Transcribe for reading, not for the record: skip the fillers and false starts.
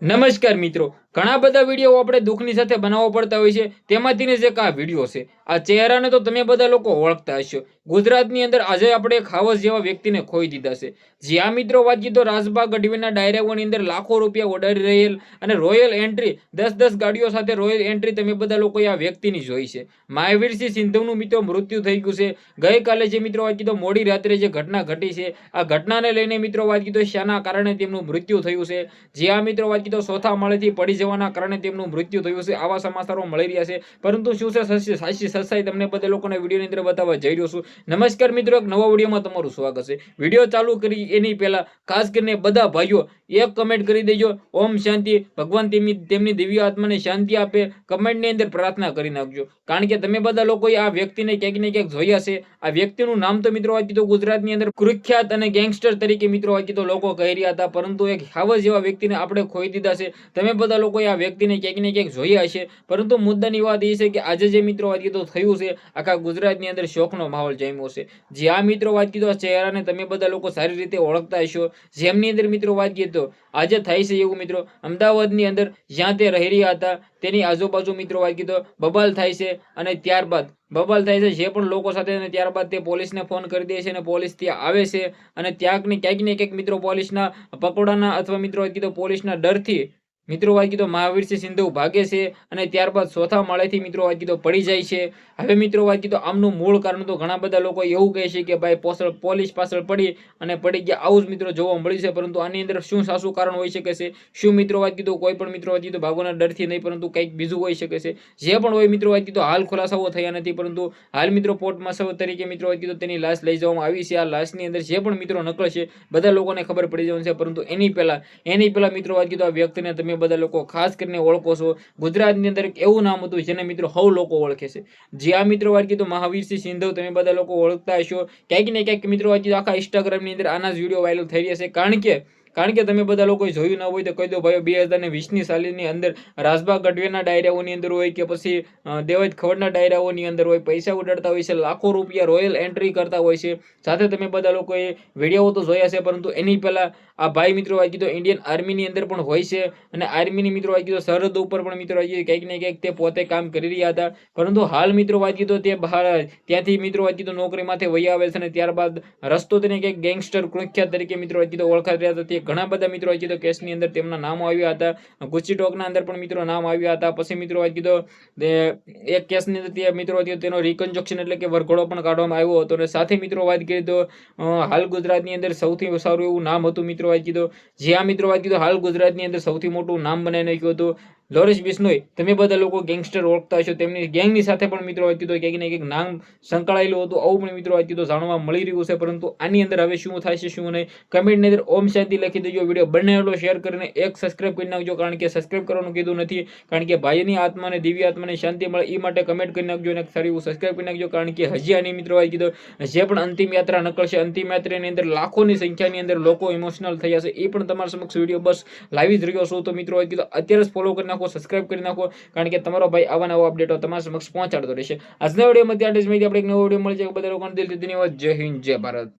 નમસ્કાર મિત્રો, ઘણા બધા વિડીયો આપણે દુઃખની સાથે બનાવવો પડતા હોય છે, તેમાંથીને જ એક આ વિડીયો છે. આ ચહેરાને તો તમે બધા લોકો ઓળખતા હશો. ગુજરાતની અંદર આજે આપણે એક હાવસ જેવા વ્યક્તિને ખોઈ દીધા છે. જ્યાં મિત્રો વાત કીધો રાજબા ગઢવીના ડાયરાઓની અંદર લાખો રૂપિયા ઉડાડી રહેલ અને રોયલ એન્ટ્રી 10-10 ગાડીઓ સાથે રોયલ એન્ટ્રી તમે બધા લોકોએ આ વ્યક્તિની જોઈ છે. મહાવીરસિંહ સિંધવનું મિત્રો મૃત્યુ થઈ ગયું છે. ગઈકાલે જે મિત્રો વાત કીધો મોડી રાત્રે જે ઘટના ઘટી છે, આ ઘટનાને લઈને મિત્રો વાત કીધો શાના કારણે તેમનું મૃત્યુ થયું છે. જ્યાં મિત્રો વાત કીધો ચોથા માળેથી પડી જવાના કારણે તેમનું મૃત્યુ થયું છે. આવા સમાચારો મળી રહ્યા છે, પરંતુ શું છે સાચી સચ્ચાઈ તમને બધા લોકોને વિડીયોની અંદર બતાવવા જઈ રહ્યો છું. નમસ્કાર મિત્રો, એક નવા વિડીયોમાં તમારું સ્વાગત છે. વિડીયો ચાલુ કરી એની પહેલા ખાસ કરીને બધા ભાઈઓ એક કમેન્ટ કરી દેજો, ઓમ શાંતિ, ભગવાન તેમની દિવ્ય આત્માને શાંતિ આપે. કમેન્ટની અંદર પ્રાર્થના કરી નાખજો, કારણ કે તમે બધા લોકોએ આ વ્યક્તિને ક્યાંક ને ક્યાંક જોયા છે. આ વ્યક્તિનું નામ તો મિત્રો વાત કીધું ગુજરાતની અંદર કુખ્યાત અને ગેંગસ્ટર તરીકે મિત્રો વાત કીધું લોકો કહી રહ્યા હતા, પરંતુ એક હાવસ જેવા વ્યક્તિને આપણે ખોઈ દીધા છે. તમે બધા લોકોએ આ વ્યક્તિને ક્યાંક ને ક્યાંક જોયા હશે, પરંતુ મુદ્દાની વાત એ છે કે આજે જે મિત્રો વાત કીધું થયું છે, આખા ગુજરાતની અંદર શોકનો માહોલ જામ્યો છે. જે આ મિત્રો વાત કીધો ચહેરાને તમે બધા લોકો સારી રીતે ઓળખતા હશો. જેમની અંદર મિત્રો વાત કીધો આજે થાય છે એવું મિત્રો અમદાવાદની અંદર જ્યાં તે રહી રહ્યા હતા તેની આજુબાજુ મિત્રો વાત કીધો બબાલ થાય છે, અને ત્યારબાદ બબાલ થાય છે જે પણ લોકો સાથે, અને ત્યારબાદ તે પોલીસને ફોન કરી દે છે અને પોલીસ ત્યાં આવે છે, અને ક્યાંક ને ક્યાંક મિત્રો પોલીસના પકોડાના અથવા મિત્રો કીધો પોલીસના ડરથી મિત્રો વાત કીધો મહાવીરસિંહ સિંધુ ભાગે છે, અને ત્યારબાદ ચોથા માળેથી મિત્રો વાત કીધો પડી જાય છે. હવે મિત્રો વાત કીધો આમનું મૂળ કારણ તો ઘણા બધા લોકો એવું કહે છે કે ભાઈ પોલીસ પાછળ પડી અને પડી ગયા, આવું જ મિત્રો જોવા મળ્યું છે. પરંતુ આની અંદર શું સાચું કારણ હોઈ શકે છે? શું મિત્રો વાત કીધું કોઈ પણ મિત્રો વાત કીધું ભાગવાના ડરથી નહીં, પરંતુ કંઈક બીજું હોઈ શકે છે? જે પણ હોય મિત્રો વાત કીધું હાલ ખુલાસાઓ થયા નથી, પરંતુ હાલ મિત્રો પોર્ટમાં તરીકે મિત્રો વાત કીધું તેની લાશ લઈ જવામાં આવી છે. આ લાશની અંદર જે પણ મિત્રો નકલ છે બધા લોકોને ખબર પડી જવાનું છે, પરંતુ એની પહેલા મિત્રો વાત કીધું આ વ્યક્તિને તમે બધા લોકો ખાસ કરીને ઓળખો છો. ગુજરાતની અંદર એવું નામ હતું જેને મિત્રો સૌ લોકો ઓળખે છે. જે આ મિત્રો વાત કીધું મહાવીરસિંહ સિંધવ તમે બધા લોકો ઓળખતા હશો. ક્યાંક ને ક્યાંક મિત્રો વાત કીધું આખા ઇન્સ્ટાગ્રામની અંદર આના જ વિડીયો વાયરલ થઈ રહ્યા છે, કારણ કે તમે બધા લોકો જોયું ના હોય તો કહી દો ભાઈ, 2020ની સાલની અંદર રાજબા ગઢવીના ડાયરાઓની અંદર હોય કે પછી દેવાજ ખવડના ડાયરાઓની અંદર હોય, પૈસા ઉડાડતા હોય છે, લાખો રૂપિયા રોયલ એન્ટ્રી કરતા હોય છે. સાથે તમે બધા લોકોએ વિડીયો તો જોયા છે, પરંતુ એની પહેલા આ ભાઈ મિત્રો વાત કીધો ઇન્ડિયન આર્મીની અંદર પણ હોય છે, અને આર્મીની મિત્રો વાત કીધો સરહદ ઉપર પણ મિત્રો ક્યાંક ને ક્યાંક તે પોતે કામ કરી રહ્યા હતા. પરંતુ હાલ મિત્રો વાત કીધો તે બહાર ત્યાંથી મિત્રો વાત કીધો નોકરીમાંથી વહી આવે છે, અને ત્યારબાદ રસ્તો તેને ક્યાંક ગેંગસ્ટર કુખ્યાત તરીકે મિત્રો વાત કીધો ઓળખાઈ રહ્યા હતા. ઘણા બધા મિત્રો કીધો કેસની અંદર તેમના નામો આવ્યા હતા. ગુચી ટોકના અંદર પણ મિત્રો નામ આવ્યા હતા. પછી મિત્રો કીધો એક કેસની અંદર મિત્રો તેનો રિકન્સ્ટ્રક્શન એટલે કે વરઘોડો પણ કાઢવામાં આવ્યો હતો. અને સાથે મિત્રો વાત કરી તો હાલ ગુજરાતની અંદર સૌથી સારું એવું નામ હતું મિત્રો વાત કીધો, જે આ મિત્રો વાત કીધો હાલ ગુજરાતની અંદર સૌથી મોટું નામ બનાવી નાખ્યું હતું લોરેન્સ બિશ્નોઈ. તમે બધા લોકો ગેંગસ્ટર ઓળખતા હશો, તેમની ગેંગની સાથે પણ મિત્રો વાત કીધો ક્યાંક ને ક્યાંક નામ સંકળાયેલું હતું, આવું પણ મિત્રો વાત કીધો જાણવા મળી રહ્યું છે. પરંતુ આની અંદર હવે શું થાય છે શું નહીં, કમેન્ટની અંદર ઓમ શાંતિ લખી દેજો. વિડીયો બંને શેર કરીને એક સબસ્ક્રાઇબ કરી નાખજો, કારણ કે સબસ્ક્રાઇબ કરવાનું કીધું નથી, કારણ કે ભાઈની આત્માને દિવ્ય આત્માને શાંતિ મળે એ માટે કમેન્ટ કરી નાખજો, અને સારી એવું સબસ્ક્રાઇબ કરી નાખજો. કારણ કે હજી આની મિત્રો વાત કીધો જે પણ અંતિમ યાત્રા નીકળશે, અંતિમ યાત્રાની અંદર લાખોની સંખ્યાની અંદર લોકો ઇમોશનલ થયા છે, એ પણ તમારા સમક્ષ વિડીયો બસ લાવી જ રહ્યો છું. તો મિત્રો વાત કીધો અત્યારે જ ફોલો કરી નાખો, સબસ્ક્રાઇબ કરી નાખો, કારણ કે તમારો ભાઈ આવા નવા અપડેટો તમારા સમક્ષ પહોંચાડતો રહેશે. આજના વિડીયોમાં ત્યાં જ માહિતી આપણે એક નવો વિડીયો મળી જાય. બધા લોકોને દિલથી ધન્યવાદ. જય હિન્દ, જય ભારત.